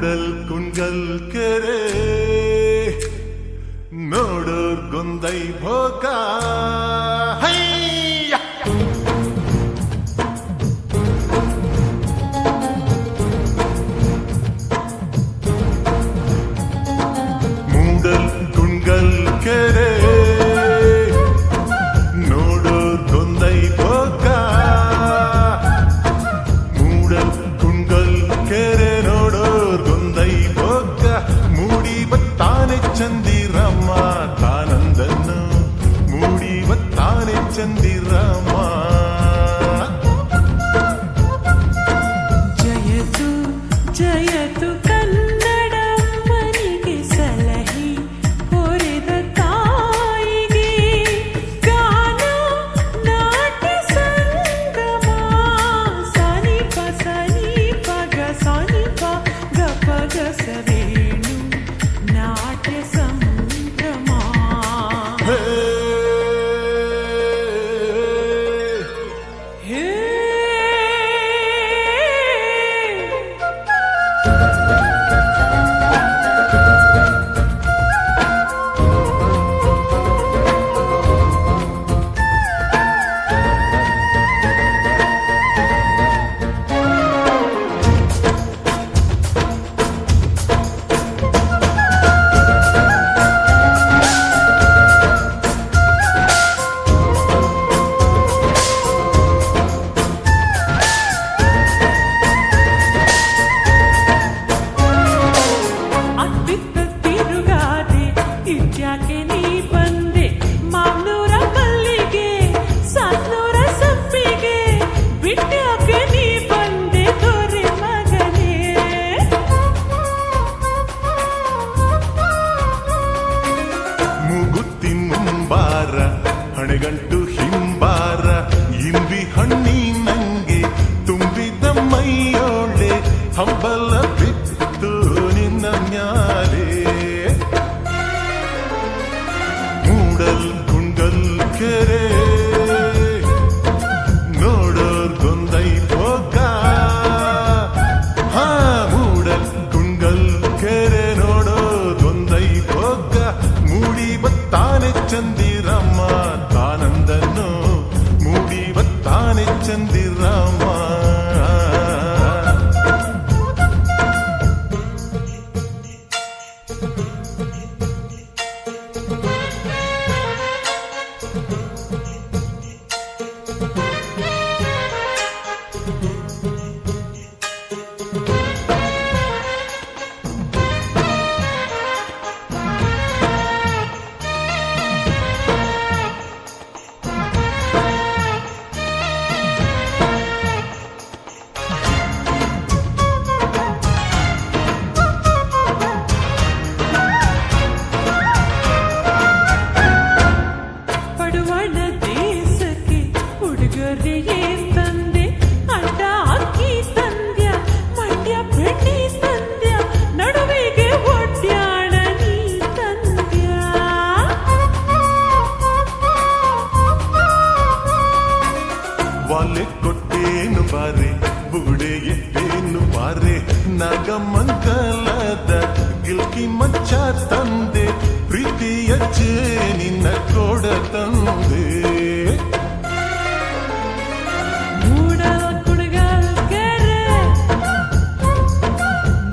ಮೂಡಲ್ ಕುಂಗಲ್ ಕೆರೆ ನೋಡೋರ್ ಗೊಂದೈ ಭೋಗ ಮೂಡಲ್ ಕುಂಗಲ್ ಕೆರೆ ನೋಡೋರ್ ಗೊಂದೈ ಭೋಗ ಮೂಡಲ್ ಕುಂಗಲ್ ಕೆರೆ ನೋಡೋರ್ ಗೊಂದೈ ಭೋಗ ಮೂಡಿ ಬತ್ತಾನೆ ಚಂದಿರಮ್ಮ ತಾನಂದನ್ನು ಮೂಡಿ ಬತ್ತಾನೆ ಚಂದಿರಮ್ಮ ಜಯತು ಜಯತು ಕನ್ನಡಮ್ಮನಿಗೆ ಸಲಹಿ ಹೊರೆದ ತಾಯಿಗೆ ಗಾನ ನಾಟ್ಯ ಸಂಗಮ ಸನಿಪ ಸನಿಪಗ ಸನಿಪ ಗಪಗ ಸರೇಣು ನಾಟ್ಯ ಸಂಭ್ರಮ ಹೇ ಇದ್ಯಾಕೆ ನೀ ಬಂದೆ ಮಾಮ್ನೂರ ಮಲ್ಲಿಗೆ ಸಾತ್ನೂರ ಸಪ್ಪಿಗೆ ಬಿಟ್ಟ್ಯಾಕೆ ನೀ ಬಂದೆ ದೊರೆ ಮಗನೇ ಮೂಗುತ್ತಿ ಮುಂಬಾರ ಹಣೆಗಂಟು ಹಿಂಬಾರ ಇಂಬಿ ಹಣ್ಣಿ ನಂಗೆ ತುಂಬಿದ ಮೈಯೋಳೆ ಹಂಬಲ ಬಿತ್ತು ನಿನ್ನ ಮ್ಯಾಲೆ ಮೂಡಲ್ ಕುಂಡಲ್ ಕೆರೆ ನೋಡೋರ್ ಗೊಂದೈ ಭೋಗ ಮೂಡಲ್ ಕುಂಡಲ್ ಕೆರೆ ನೋಡೋರ್ ಗೊಂದೈ ಭೋಗ ಮೂಡಿ ಬತ್ತಾನೆ ಚಂದಿರಮ್ಮ ತಾನಂದನ್ನು ಮೂಡಿ ಬತ್ತಾನೆ ಚಂದಿರಮ್ಮ ಪಡುವಣ ದೇಶಕ್ಕೆ ಉಡುಗೊರೆಯೇ ತಂದೆ ಅಡ್ಡ ಅಕ್ಕಿ ತಂದ್ಯ ಮಂಡ್ಯ ಬೆಣ್ಣೆ ತಂದ್ಯ ನಡುವಿಗೆ ಒಡ್ಯಾಣ ನೀ ತಂದ್ಯ ವಾಲೆ ಕೊಟ್ಟೇನು ಬಾರೆ ಬುಗುಡೆ ಎಟ್ಟೇನು ಬಾರೆ ನಾಗಮಂಗಲದ ಗಿಲ್ಕಿ ಮಚ್ಚ ತಂದೆ ಪ್ರೀತಿಯ ನಿನ್ನ ಕೊಡ ತಂದೆ ಮೂಡಲ್ ಕುಣಗಲ್ ಕೆರೆ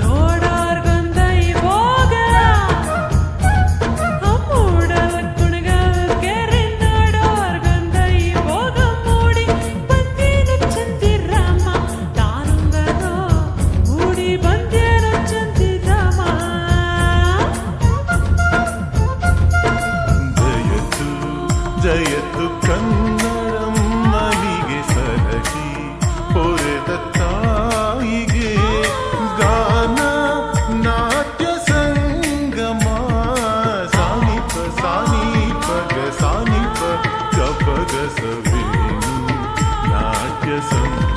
ನೋಡೋರ್ ಗೊಂದೈ ಭೋಗ ಮೂಡಲ್ ಕುಣಗಲ್ ಕೆರೆ ನೋಡೋರ್ ಗೊಂದೈ ಭೋಗ ಮೂಡಿ ಬಂದೇನು ಚಂದಿರಮ್ಮ ತಾನಂದನೋ ಮೂಡಿ ಬಂದೇನು ಚಂದಿರಮ್ಮ ಜಯತು ಜಯತು ಕನ್ನಡಮ್ಮನಿಗೆ ಸಲಹಿ ಹೊರೆದ ತಾಯಿಗೆ ಗಾನ ನಾಟ್ಯ ಸಂಗಮ ಸಾನಿಪ ಸಾನಿಪಗ ಸಾನಿಪ ಗಪಗ ಸವೇನು ನಾಟ್ಯ ಸಂಗಮ